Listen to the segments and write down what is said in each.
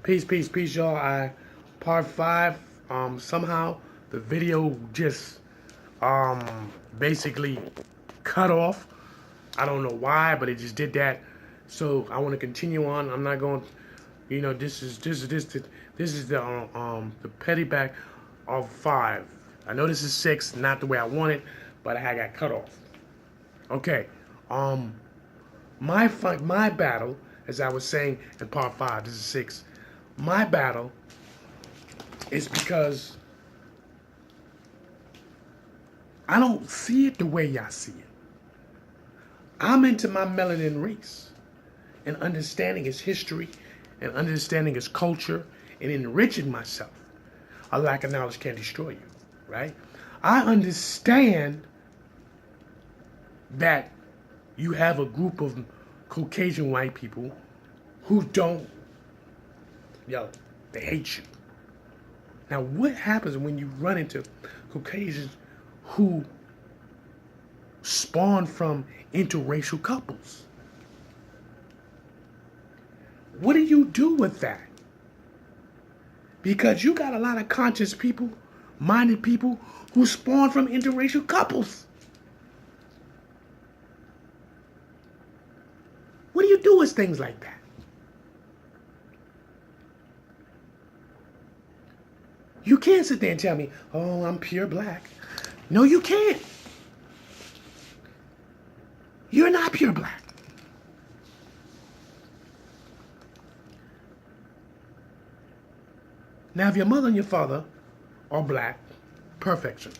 Peace, y'all. Part 5. Somehow the video just basically cut off. I don't know why, but it just did that. So I want to continue on. I'm not going. This is the petty back of 5. I know this is 6, not the way I want it, but I got cut off. Okay. My battle, as I was saying in part 5, this is 6. My battle is because I don't see it the way y'all see it. I'm into my melanin race and understanding its history and understanding its culture and enriching myself. A lack of knowledge can't destroy you, right? I understand that you have a group of Caucasian white people who they hate you. Now, what happens when you run into Caucasians who spawn from interracial couples? What do you do with that? Because you got a lot of conscious people, minded people who spawn from interracial couples. What do you do with things like that? You can't sit there and tell me, oh, I'm pure black. No, you can't. You're not pure black. Now, if your mother and your father are black, perfection.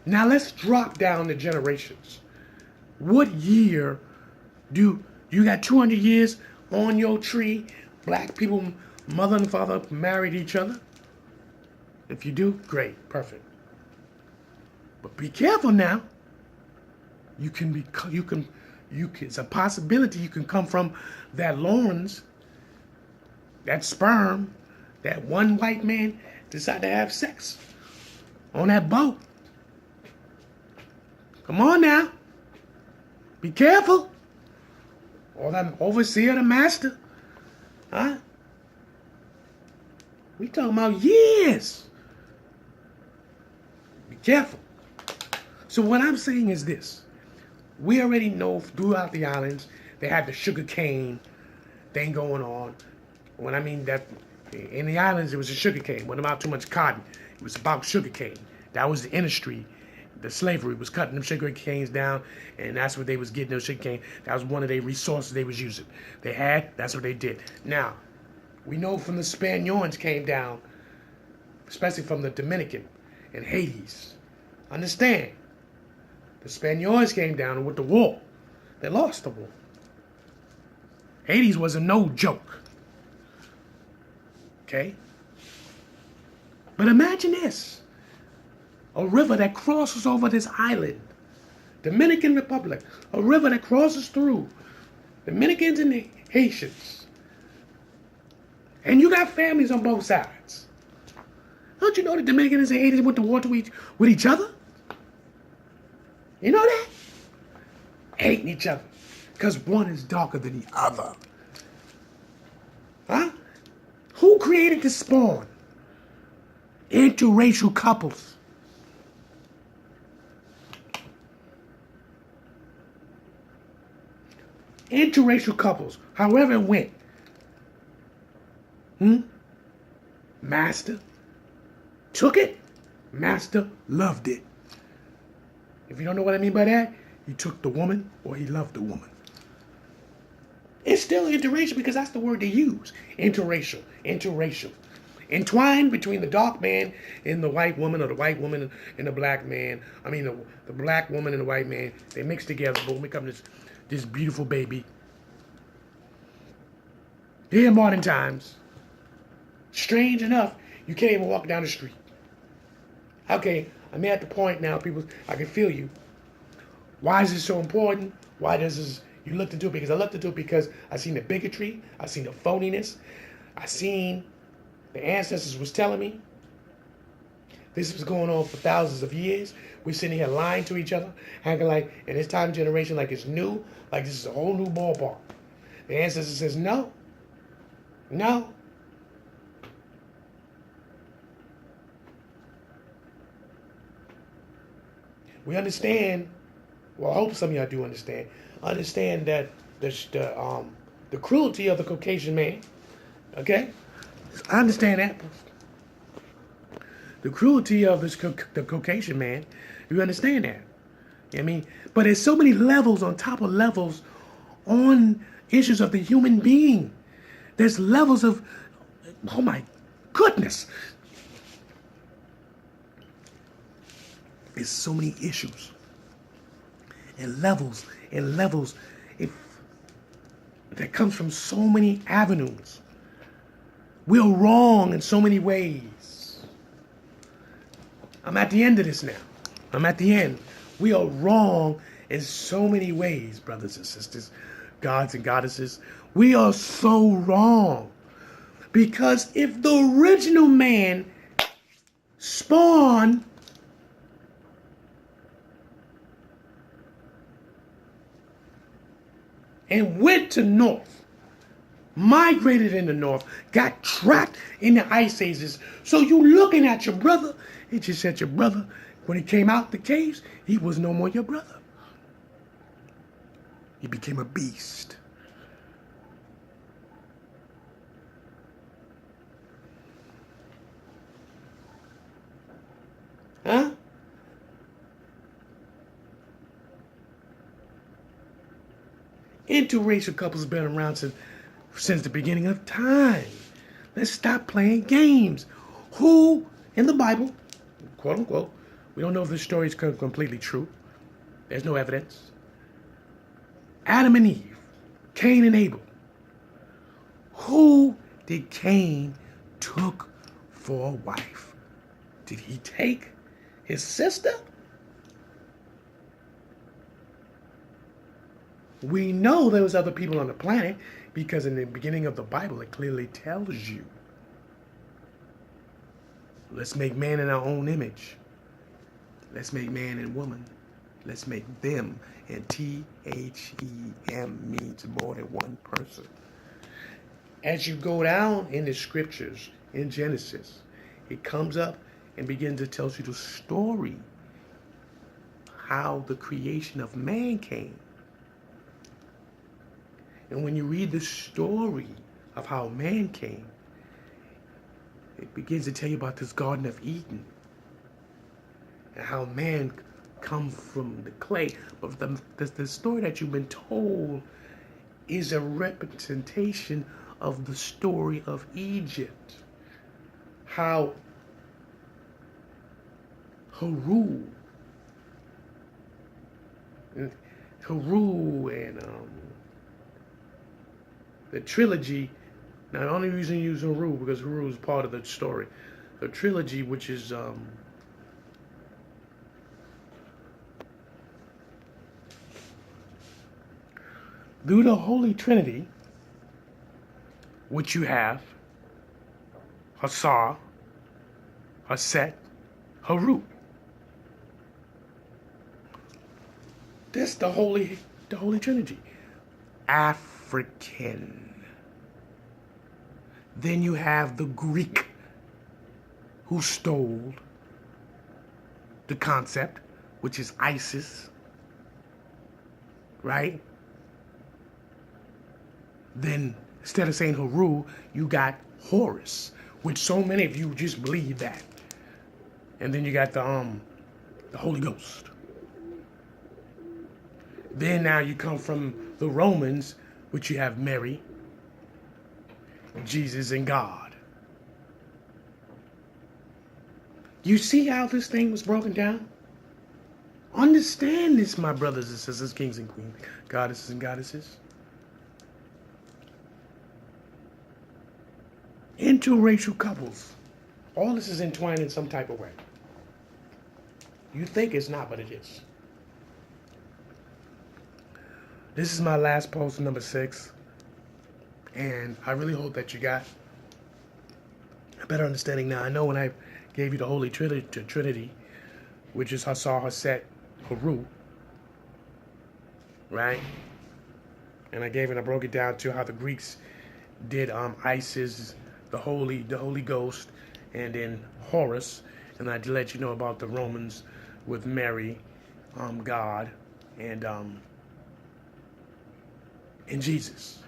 Now, let's drop down the generations. What year do you got 200 years on your tree? Black people, mother and father married each other? If you do, great, perfect. But be careful now. It's a possibility you can come from that loins, that sperm, that one white man decide to have sex on that boat. Come on now. Be careful. Or that overseer, the master. Huh? We talking about years. Be careful. So what I'm saying is this. We already know throughout the islands, they had the sugar cane thing going on. When I mean that, in the islands, it was a sugar cane. It wasn't about too much cotton. It was about sugar cane. That was the industry. The slavery was cutting them sugar canes down, and that's what they was getting, those sugar cane. That was one of their resources they was using. They had, that's what they did. Now, we know from the Spaniards came down, especially from the Dominican and Hades. Understand, the Spaniards came down with the war. They lost the war. Hades was a no joke. Okay? But imagine this. A river that crosses over this island. Dominican Republic. A river that crosses through Dominicans and Haitians. And you got families on both sides. Don't you know the Dominicans and Haitians went to war with each other? You know that? Hating each other. Because one is darker than the other. Huh? Who created the spawn? Interracial couples. Interracial couples. However it went. Master took it. Master loved it. If you don't know what I mean by that, he took the woman or he loved the woman. It's still interracial because that's the word they use. Interracial. Entwined between the dark man and the white woman, or the white woman and the black man. I mean, the black woman and the white man. They mix together, boom, become this beautiful baby. Here in modern times, strange enough, you can't even walk down the street. Okay, I'm at the point now, people, I can feel you. Why is this so important? Why does this, you looked into it? Because I looked into it because I seen the bigotry, I seen the phoniness, I seen the ancestors was telling me this was going on for thousands of years. We're sitting here lying to each other, acting like in this time generation like it's new, like this is a whole new ballpark. The ancestor says no. We understand, well, I hope some of y'all do understand that the cruelty of the Caucasian man, okay? I understand that. The cruelty of the Caucasian man, you understand that. I mean, but there's so many levels on top of levels on issues of the human being. There's levels of, oh my goodness. There's so many issues and levels if, that comes from so many avenues. We're wrong in so many ways. I'm at the end of this now. I'm at the end. We are wrong in so many ways, brothers and sisters, gods and goddesses. We are so wrong. Because if the original man spawned and went to north, migrated in the north, got trapped in the ice ages, so you looking at your brother, it just said your brother, when he came out the caves, he was no more your brother. He became a beast. Huh? Interracial couples have been around since the beginning of time. Let's stop playing games. Who in the Bible, quote unquote, we don't know if this story is completely true. There's no evidence. Adam and Eve, Cain and Abel. Who did Cain took for a wife? Did he take his sister? We know there was other people on the planet because in the beginning of the Bible it clearly tells you. Let's make man in our own image. Let's make man and woman. Let's make them. And T-H-E-M means more than one person. As you go down in the scriptures in Genesis, it comes up and begins to tell you the story, how the creation of man came. And when you read the story of how man came, it begins to tell you about this Garden of Eden and how man come from the clay. But the story that you've been told is a representation of the story of Egypt. How Haru and the trilogy. Now, the only reason you use Haru because Haru is part of the story. The trilogy, which is through the Holy Trinity, which you have Hassar, Haset, Haru. That's the Holy Trinity. African. Then you have the Greek who stole the concept, which is Isis, right? Then instead of saying Haru, you got Horus, which so many of you just believe that. And then you got the Holy Ghost. Then now you come from the Romans, which you have Mary, Jesus, and God. You see how this thing was broken down? Understand this, my brothers and sisters, kings and queens, goddesses and goddesses. Interracial couples. All this is entwined in some type of way. You think it's not, but it is. This is my last post, number 6. And I really hope that you got a better understanding now. I know when I gave you the Holy Trinity, which is Hassar, Haset, Haru, right? And I broke it down to how the Greeks did Isis, the Holy Ghost, and then Horus. And I let you know about the Romans with Mary, God and Jesus.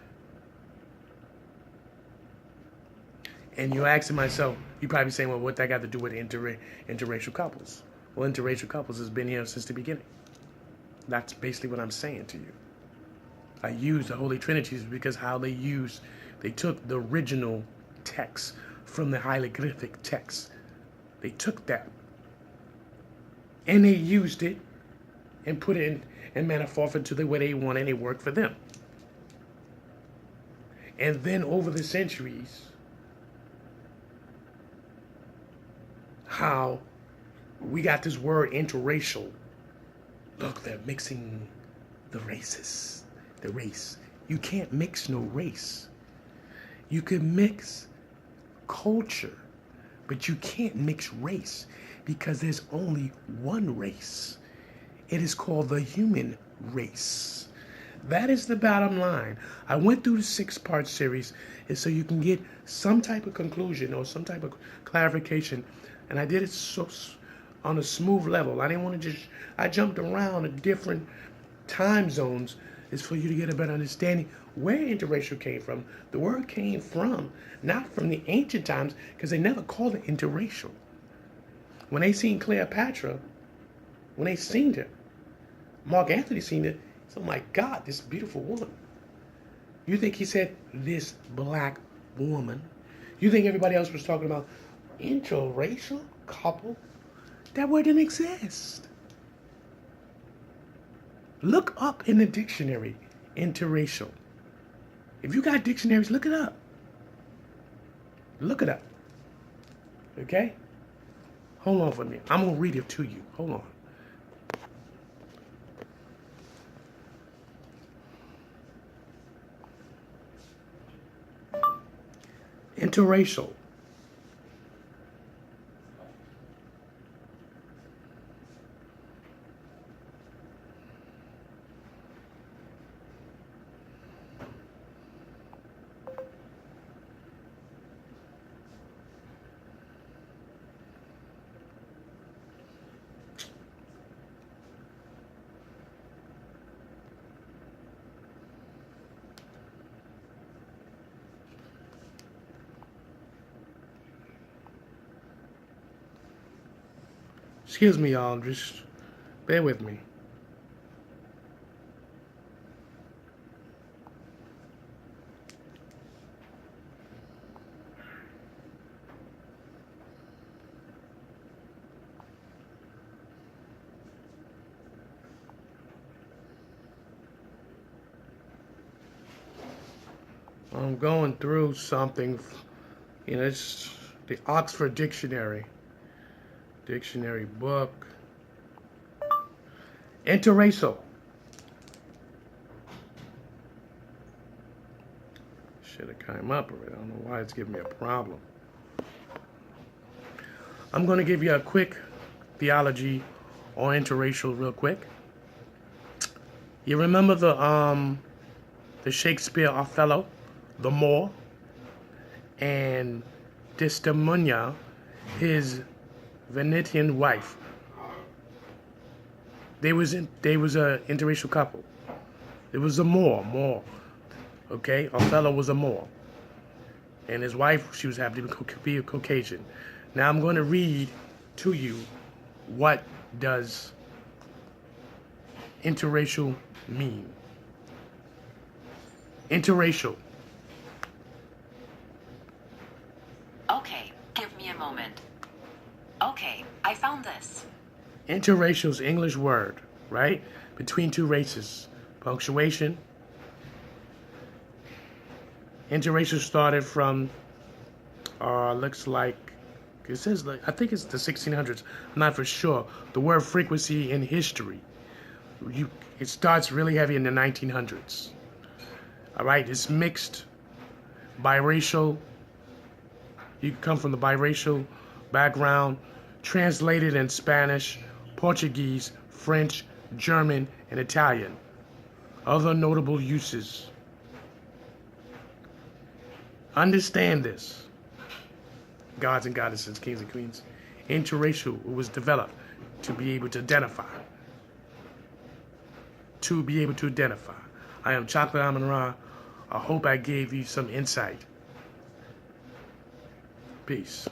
And you're asking myself, you're probably saying, well, what that got to do with interracial couples? Well, interracial couples has been here since the beginning. That's basically what I'm saying to you. I use the Holy Trinities because they took the original text from the hieroglyphic text. They took that and they used it and put it in and manifest it to the way they want, and it worked for them. And then over the centuries, how we got this word interracial. Look, they're mixing the races. The race. You can't mix no race. You can mix culture, but you can't mix race because there's only one race. It is called the human race. That is the bottom line. I went through the 6-part series and so you can get some type of conclusion or some type of clarification. And I did it so on a smooth level. I didn't want to I jumped around to different time zones. Is for you to get a better understanding where interracial came from. The word came from, not from the ancient times, because they never called it interracial. When they seen Cleopatra, when they seen her, Mark Antony seen it, he said, oh my God, this beautiful woman. You think he said, this black woman? You think everybody else was talking about interracial couple? That word didn't exist. Look up in the dictionary, interracial. If you got dictionaries, look it up. Look it up. Okay? Hold on for me. I'm going to read it to you. Hold on. Interracial. Excuse me, y'all. Just bear with me. I'm going through something. You know, it's the Oxford Dictionary. Dictionary book. Interracial. Should have come up already. I don't know why it's giving me a problem. I'm going to give you a quick theology on interracial real quick. You remember the Shakespeare Othello, the Moor, and Desdemona, his Venetian wife. They was a interracial couple. It was a Moor. Okay, Othello was a Moor, and his wife, she was happy to be a Caucasian. Now I'm going to read to you what does interracial mean. Interracial. Okay, give me a moment. Okay, I found this. Interracial is English word, right? Between two races. Punctuation. Interracial started from, looks like, it says, like, I think it's the 1600s. I'm not for sure. The word frequency in history. It starts really heavy in the 1900s. All right, it's mixed, biracial. You come from the biracial background, translated in Spanish, Portuguese, French, German, and Italian. Other notable uses. Understand this. Gods and goddesses, kings and queens. Interracial was developed to be able to identify. to be able to identify. I am Chocolate AMUN-RA. I hope I gave you some insight. Peace.